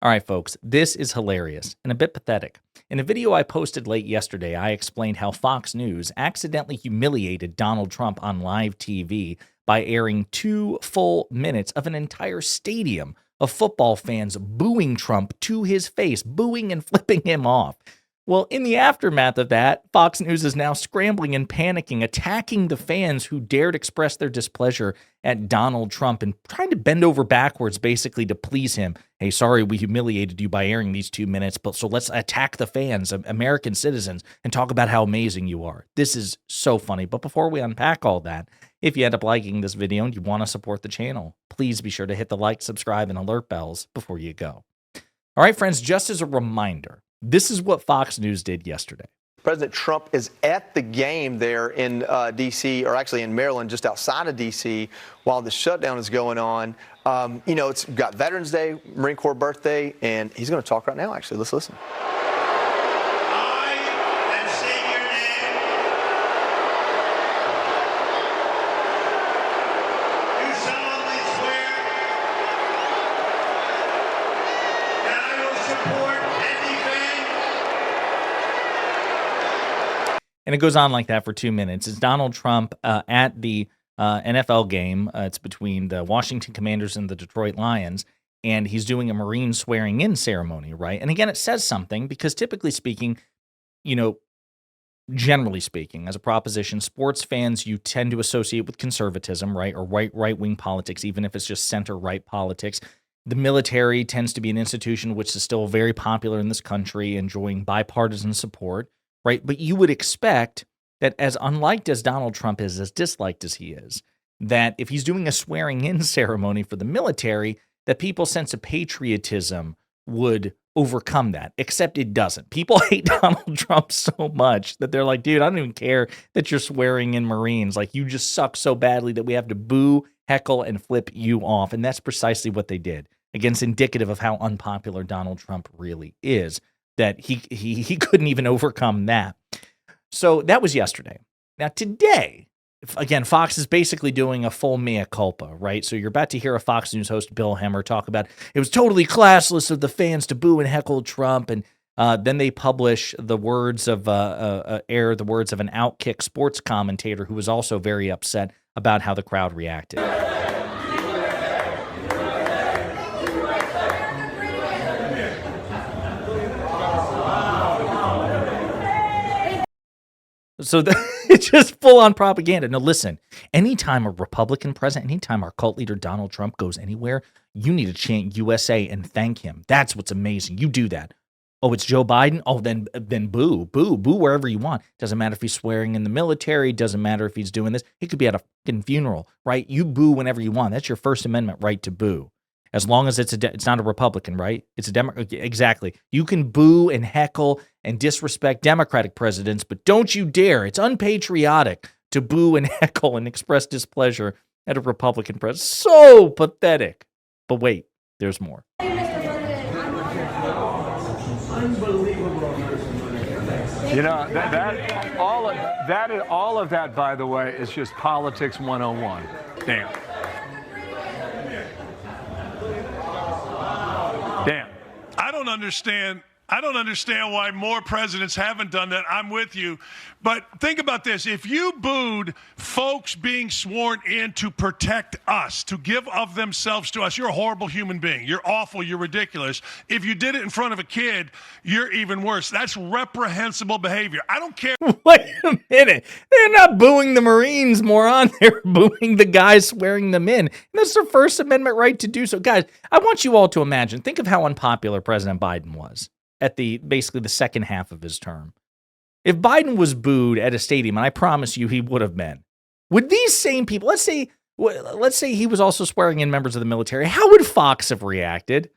All right, folks, this is hilarious and a bit pathetic. In a video I posted late yesterday, I explained how Fox News accidentally humiliated Donald Trump on live TV by airing 2 full minutes of an entire stadium of football fans booing Trump to his face, booing and flipping him off. Well, in the aftermath of that, Fox News is now scrambling and panicking, attacking the fans who dared express their displeasure at Donald Trump and trying to bend over backwards basically to please him. Hey, sorry we humiliated you by airing these 2 minutes, but so let's attack the fans, American citizens, and talk about how amazing you are. This is so funny. But before we unpack all that, if you end up liking this video and you want to support the channel, please be sure to hit the like, subscribe, and alert bells before you go. All right, friends, just as a reminder, this is what Fox News did yesterday. President Trump is at the game there in D.C., or actually in Maryland, just outside of D.C., while the shutdown is going on. It's got Veterans Day, Marine Corps birthday, and he's going to talk right now, actually. Let's listen. I am saying your name. Do solemnly swear that I will support and defend. And it goes on like that for 2 minutes. It's Donald Trump at the NFL game. It's between the Washington Commanders and the Detroit Lions. And he's doing a Marine swearing-in ceremony, right? And again, it says something because typically speaking, generally speaking, as a proposition, sports fans you tend to associate with conservatism, right? Or right-wing politics, even if it's just center-right politics. The military tends to be an institution which is still very popular in this country, enjoying bipartisan support. Right, but you would expect that as unliked as Donald Trump is, as disliked as he is, that if he's doing a swearing-in ceremony for the military, that people's sense of patriotism would overcome that, except it doesn't. People hate Donald Trump so much that they're like, dude, I don't even care that you're swearing in Marines. Like, you just suck so badly that we have to boo, heckle, and flip you off. And that's precisely what they did. Again, it's indicative of how unpopular Donald Trump really is, that he couldn't even overcome that. So that was yesterday. Now today, again, Fox is basically doing a full mea culpa, right? So you're about to hear a Fox News host, Bill Hemmer, talk about it was totally classless of the fans to boo and heckle Trump, and then they publish the words of the words of an Outkick sports commentator who was also very upset about how the crowd reacted. So it's just full-on propaganda. Now, listen, anytime a Republican president, anytime our cult leader Donald Trump goes anywhere, you need to chant USA and thank him. That's what's amazing. You do that. Oh, it's Joe Biden? Oh, then boo, boo, boo wherever you want. Doesn't matter if he's swearing in the military. Doesn't matter if he's doing this. He could be at a fucking funeral, right? You boo whenever you want. That's your First Amendment right to boo. As long as it's not a Republican, right? It's a Democrat. Exactly. You can boo and heckle and disrespect Democratic presidents, but don't you dare. It's unpatriotic to boo and heckle and express displeasure at a Republican president. So pathetic. But wait, there's more. All of that, by the way, is just politics 101. Damn. I don't understand why more presidents haven't done that. I'm with you. But think about this. If you booed folks being sworn in to protect us, to give of themselves to us, you're a horrible human being. You're awful. You're ridiculous. If you did it in front of a kid, you're even worse. That's reprehensible behavior. I don't care. Wait a minute. They're not booing the Marines, moron. They're booing the guys swearing them in. And that's their First Amendment right to do so. Guys, I want you all to imagine. Think of how unpopular President Biden was at basically the second half of his term. If Biden was booed at a stadium, and I promise you he would have been, would these same people, let's say he was also swearing in members of the military, how would Fox have reacted?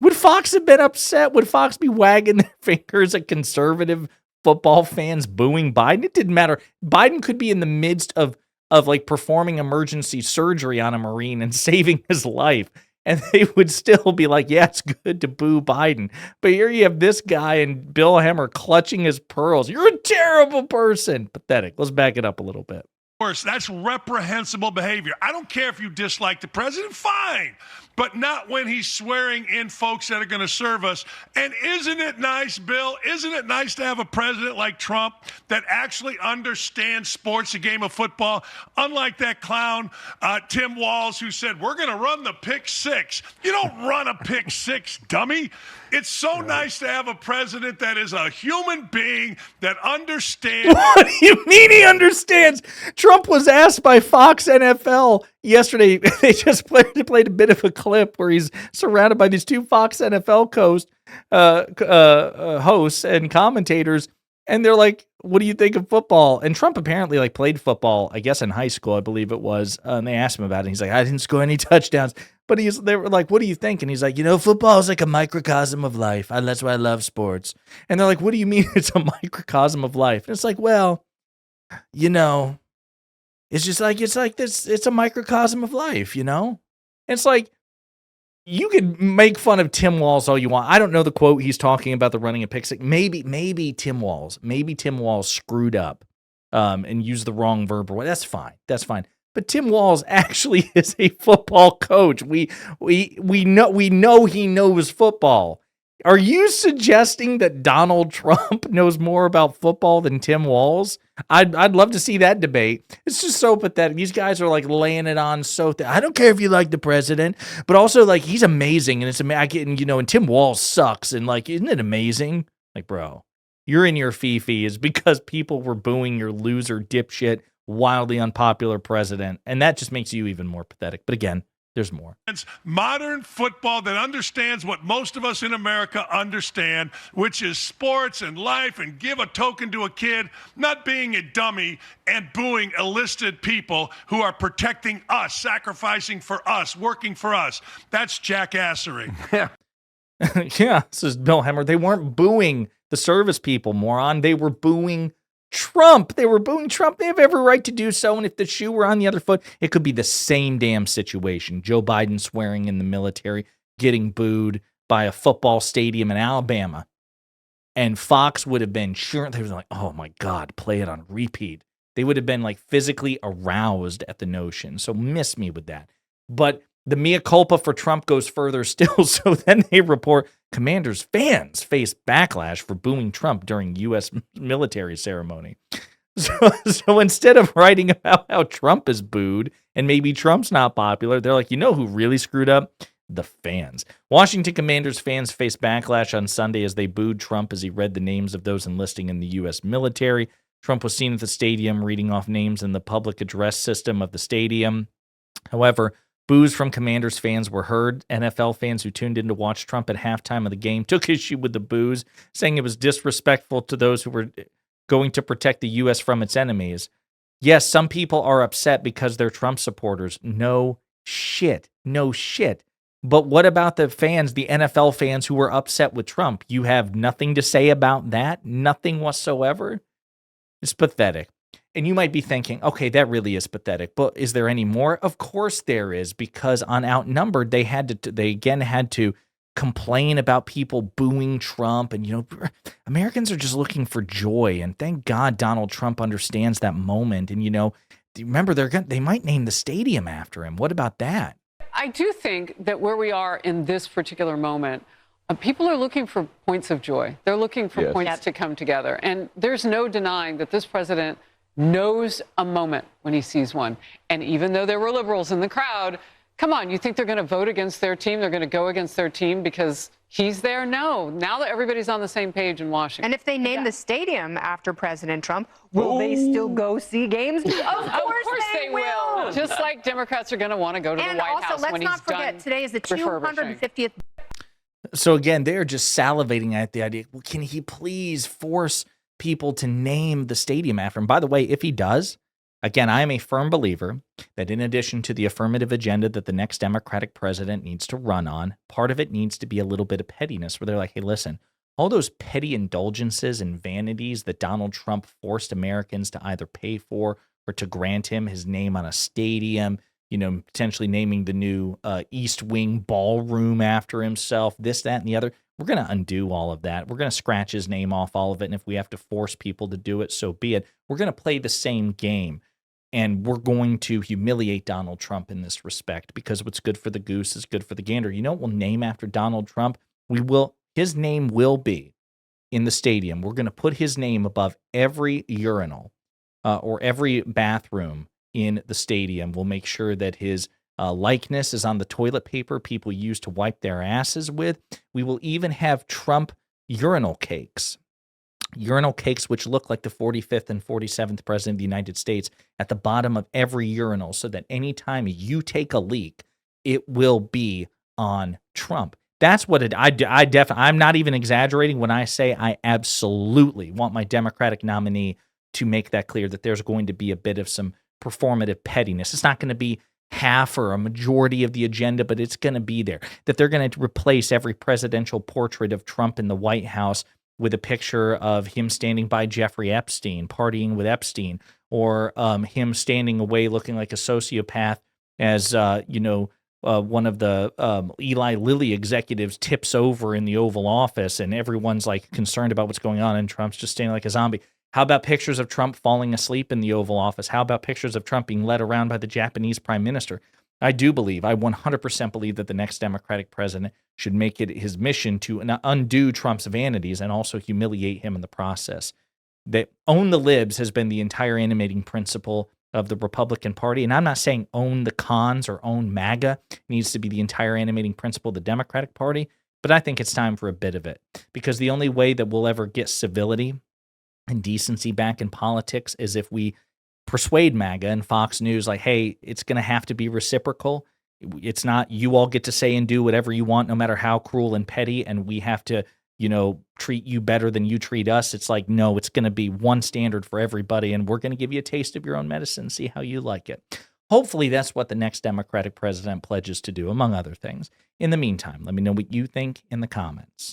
Would Fox have been upset? Would Fox be wagging their fingers at conservative football fans booing Biden? It didn't matter. Biden could be in the midst of like performing emergency surgery on a Marine and saving his life, and they would still be like, yeah, it's good to boo Biden. But here you have this guy and Bill Hemmer clutching his pearls. You're a terrible person. Pathetic. Let's back it up a little bit. Worse, that's reprehensible behavior. I don't care if you dislike the president, fine. but not when he's swearing in folks that are going to serve us. And isn't it nice, Bill? Isn't it nice to have a president like Trump that actually understands sports, the game of football, unlike that clown, Tim Walz, who said, we're going to run the pick six. You don't run a pick six, dummy. It's so nice to have a president that is a human being that understands. What do you mean he understands? Trump was asked by Fox NFL yesterday. They just played a bit of a clip where he's surrounded by these two Fox NFL hosts and commentators. And they're like, what do you think of football? And Trump apparently like played football, I guess in high school, I believe it was. And they asked him about it. And he's like, I didn't score any touchdowns. But they were like, what do you think? And he's like, football is like a microcosm of life. That's why I love sports. And they're like, what do you mean it's a microcosm of life? And it's like, well, it's just like, it's a microcosm of life, It's like, you can make fun of Tim Walz all you want. I don't know the quote he's talking about, the running a pick six. Maybe Tim Walz screwed up and used the wrong verb or what. That's fine. But Tim Walz actually is a football coach. We know he knows football. Are you suggesting that Donald Trump knows more about football than Tim Walz? I'd love to see that debate. It's just so pathetic. These guys are like laying it on so I don't care if you like the president, but also like he's amazing and it's amazing. And Tim Walz sucks and like, isn't it amazing? Like, bro, you're in your fifi is because people were booing your loser dipshit, wildly unpopular president, and that just makes you even more pathetic. But again, there's more. Modern football that understands what most of us in America understand, which is sports and life, and give a token to a kid, not being a dummy and booing enlisted people who are protecting us, sacrificing for us, working for us. That's jackassery. Yeah, this is Bill Hemmer. They weren't booing the service people, moron. They were booing Trump. They have every right to do so. And if the shoe were on the other foot, it could be the same damn situation. Joe Biden swearing in the military, getting booed by a football stadium in Alabama. And Fox would have been sure. They were like, oh my God, play it on repeat. They would have been like physically aroused at the notion. So miss me with that. But the mea culpa for Trump goes further still. So then they report Commanders fans face backlash for booing Trump during U.S. military ceremony. So instead of writing about how Trump is booed and maybe Trump's not popular, they're like, who really screwed up? The fans. Washington Commanders fans faced backlash on Sunday as they booed Trump as he read the names of those enlisting in the U.S. military. Trump was seen at the stadium reading off names in the public address system of the stadium. However, boos from Commanders fans were heard. NFL fans who tuned in to watch Trump at halftime of the game took issue with the boos, saying it was disrespectful to those who were going to protect the U.S. from its enemies. Yes, some people are upset because they're Trump supporters. No shit. But what about the fans, the NFL fans who were upset with Trump? You have nothing to say about that? Nothing whatsoever? It's pathetic. And you might be thinking, okay, that really is pathetic. But is there any more? Of course there is, because on Outnumbered, they again had to complain about people booing Trump. And, Americans are just looking for joy. And thank God Donald Trump understands that moment. And, remember, they might name the stadium after him. What about that? I do think that where we are in this particular moment, people are looking for points of joy. They're looking for points to come together. And there's no denying that this president knows a moment when he sees one. And even though there were liberals in the crowd, come on, you think they're going to vote against their team? They're going to go against their team because he's there? No. Now that everybody's on the same page in Washington. And if they name the stadium after President Trump, will they still go see games? Of course they will. Just like Democrats are going to want to go to the White House when he's done. And also, let's not forget, today is the 250th. So again, they're just salivating at the idea, well, can he please force people to name the stadium after him? By the way, if he does, again, I am a firm believer that in addition to the affirmative agenda that the next Democratic president needs to run on, part of it needs to be a little bit of pettiness where they're like, hey, listen, all those petty indulgences and vanities that Donald Trump forced Americans to either pay for or to grant him his name on a stadium, potentially naming the new East Wing ballroom after himself, this, that, and the other. We're going to undo all of that. We're going to scratch his name off all of it. And if we have to force people to do it, so be it. We're going to play the same game. And we're going to humiliate Donald Trump in this respect, because what's good for the goose is good for the gander. You know what we'll name after Donald Trump? His name will be in the stadium. We're going to put his name above every urinal or every bathroom in the stadium. We'll make sure that his likeness is on the toilet paper people use to wipe their asses with. We will even have Trump urinal cakes. Urinal cakes which look like the 45th and 47th president of the United States at the bottom of every urinal, so that anytime you take a leak, it will be on Trump. That's what I'm not even exaggerating when I say I absolutely want my Democratic nominee to make that clear, that there's going to be a bit of some performative pettiness. It's not going to be half or a majority of the agenda, but it's going to be there. That they're going to replace every presidential portrait of Trump in the White House with a picture of him standing by Jeffrey Epstein, partying with Epstein, or him standing away looking like a sociopath as, one of the Eli Lilly executives tips over in the Oval Office and everyone's like concerned about what's going on and Trump's just standing like a zombie. How about pictures of Trump falling asleep in the Oval Office? How about pictures of Trump being led around by the Japanese prime minister? I 100% believe that the next Democratic president should make it his mission to undo Trump's vanities and also humiliate him in the process. That own the libs has been the entire animating principle of the Republican Party. And I'm not saying own the cons or own MAGA. It needs to be the entire animating principle of the Democratic Party. But I think it's time for a bit of it, because the only way that we'll ever get civility and decency back in politics is if we persuade MAGA and Fox News, like, hey, it's going to have to be reciprocal. It's not you all get to say and do whatever you want, no matter how cruel and petty, and we have to, treat you better than you treat us. It's like, no, it's going to be one standard for everybody, and we're going to give you a taste of your own medicine, see how you like it. Hopefully that's what the next Democratic president pledges to do, among other things. In the meantime, let me know what you think in the comments.